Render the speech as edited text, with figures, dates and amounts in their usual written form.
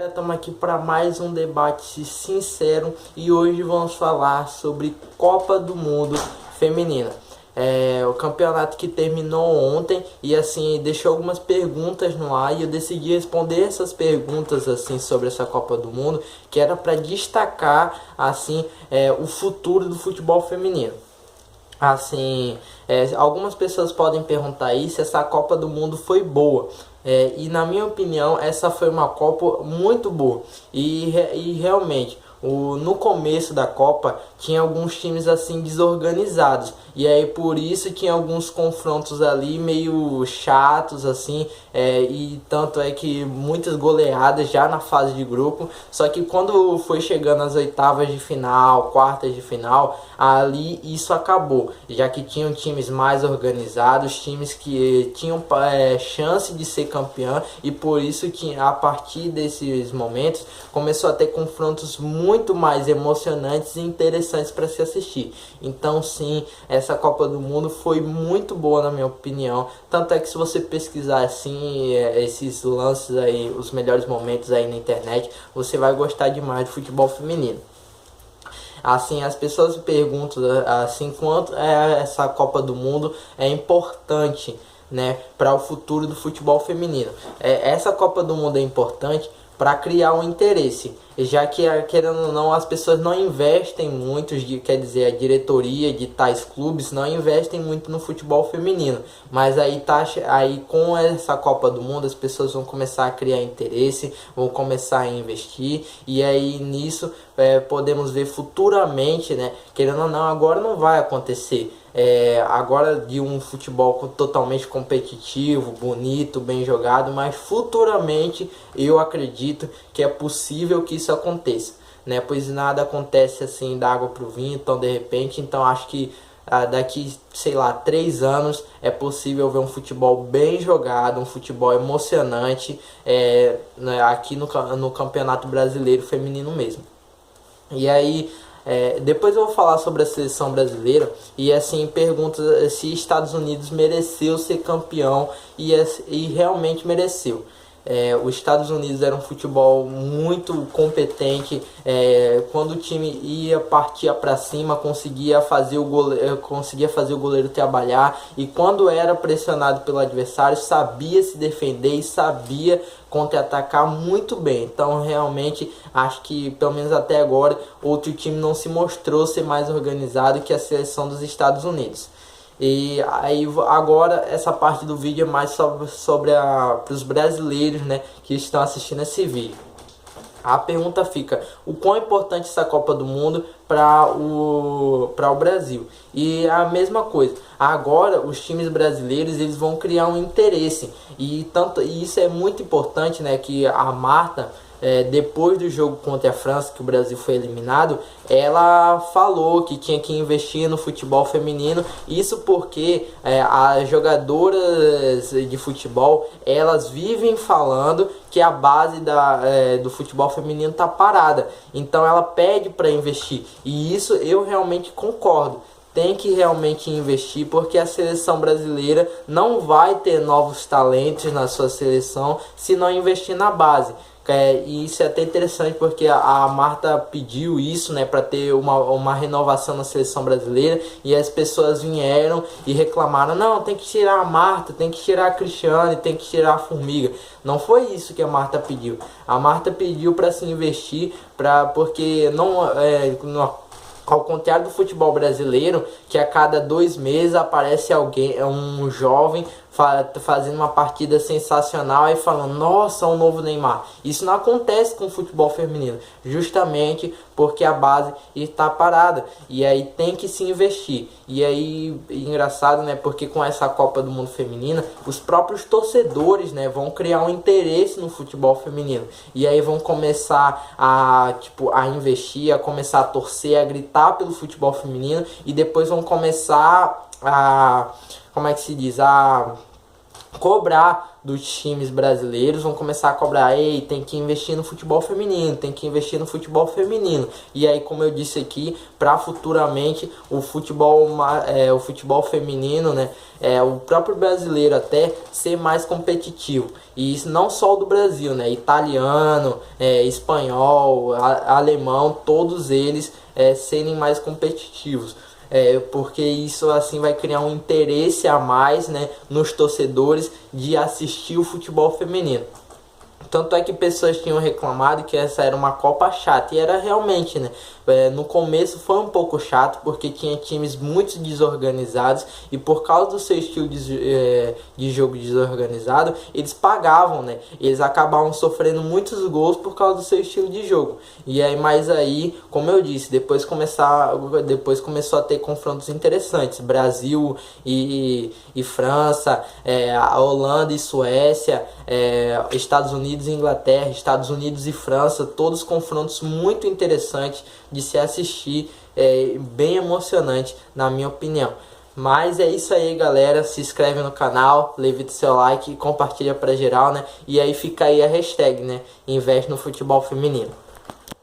Estamos aqui para mais um debate sincero e hoje vamos falar sobre Copa do Mundo Feminina. O campeonato que terminou ontem e assim deixou algumas perguntas no ar e eu decidi responder essas perguntas assim sobre essa Copa do Mundo, que era para destacar assim o futuro do futebol feminino. Assim, algumas pessoas podem perguntar aí se essa Copa do Mundo foi boa. E na minha opinião, essa foi uma Copa muito boa. E realmente, no começo da Copa, tinha alguns times assim desorganizados. E aí por isso tinha alguns confrontos ali meio chatos assim. E tanto é que muitas goleadas já na fase de grupo. Só que quando foi chegando às oitavas de final, quartas de final, ali isso acabou. Já que tinham times mais organizados, times que tinham chance de ser campeão. E por isso que a partir desses momentos começou a ter confrontos muito mais emocionantes e interessantes para se assistir. Então sim, essa Copa do Mundo foi muito boa na minha opinião. Tanto é que se você pesquisar assim esses lances aí, os melhores momentos aí na internet, você vai gostar demais do futebol feminino. Assim, as pessoas perguntam assim, quanto essa Copa do Mundo é importante, né, para o futuro do futebol feminino. Essa Copa do Mundo é importante para criar um interesse, já que, querendo ou não, as pessoas não investem muito, quer dizer, a diretoria de tais clubes não investem muito no futebol feminino, mas aí com essa Copa do Mundo as pessoas vão começar a criar interesse, vão começar a investir, e aí nisso podemos ver futuramente, né, querendo ou não, agora não vai acontecer, agora de um futebol totalmente competitivo, bonito, bem jogado, mas futuramente eu acredito que é possível que isso aconteça, né? Pois nada acontece assim da água pro vinho, então de repente, então acho que daqui, sei lá, 3 anos é possível ver um futebol bem jogado, um futebol emocionante aqui no Campeonato Brasileiro Feminino mesmo. E aí depois eu vou falar sobre a seleção brasileira e assim pergunta se Estados Unidos mereceu ser campeão e realmente mereceu. Os Estados Unidos era um futebol muito competente, quando o time partia para cima conseguia fazer o goleiro trabalhar, e quando era pressionado pelo adversário sabia se defender e sabia contra-atacar muito bem. Então realmente acho que pelo menos até agora outro time não se mostrou ser mais organizado que a seleção dos Estados Unidos. E aí agora essa parte do vídeo é mais sobre para os brasileiros, né, que estão assistindo esse vídeo. A pergunta fica: o quão importante essa Copa do Mundo para o Brasil? E a mesma coisa, agora os times brasileiros eles vão criar um interesse, e isso é muito importante, né, que a Marta, depois do jogo contra a França, que o Brasil foi eliminado, ela falou que tinha que investir no futebol feminino. Isso porque as jogadoras de futebol, elas vivem falando que a base do futebol feminino está parada. Então ela pede para investir. E isso eu realmente concordo. Tem que realmente investir, porque a seleção brasileira não vai ter novos talentos na sua seleção se não investir na base. E isso é até interessante porque a Marta pediu isso, né, para ter uma renovação na seleção brasileira, e as pessoas vieram e reclamaram: não, tem que tirar a Marta, tem que tirar a Cristiane, tem que tirar a Formiga. Não foi isso que a Marta pediu. A Marta pediu para se investir, porque ao contrário do futebol brasileiro, que a cada 2 meses aparece um jovem fazendo uma partida sensacional e falando: nossa, um novo Neymar. Isso não acontece com o futebol feminino, justamente porque a base está parada, e aí tem que se investir. E aí, engraçado, né, porque com essa Copa do Mundo Feminina, os próprios torcedores, né, vão criar um interesse no futebol feminino, e aí vão começar a investir, a começar a torcer, a gritar pelo futebol feminino, e depois vão começar a, como é que se diz, cobrar dos times brasileiros, vão começar a cobrar, ei, tem que investir no futebol feminino, tem que investir no futebol feminino. E aí, como eu disse aqui, para futuramente o futebol feminino, né, o próprio brasileiro até ser mais competitivo. E isso não só do Brasil, né, italiano, espanhol, alemão, todos eles serem mais competitivos. Porque isso assim vai criar um interesse a mais, né, nos torcedores de assistir o futebol feminino. Tanto é que pessoas tinham reclamado que essa era uma Copa chata, e era realmente, né? No começo foi um pouco chato, porque tinha times muito desorganizados, e por causa do seu estilo de jogo desorganizado, eles pagavam, né? Eles acabavam sofrendo muitos gols por causa do seu estilo de jogo. E aí, mas aí, como eu disse, depois começou a ter confrontos interessantes. Brasil e França, a Holanda e Suécia, Estados Unidos e Inglaterra, Estados Unidos e França, todos confrontos muito interessantes de se assistir, bem emocionante na minha opinião. Mas é isso aí, galera, se inscreve no canal, levita seu like e compartilha pra geral, né? E aí fica aí a hashtag, né? Investe no futebol feminino.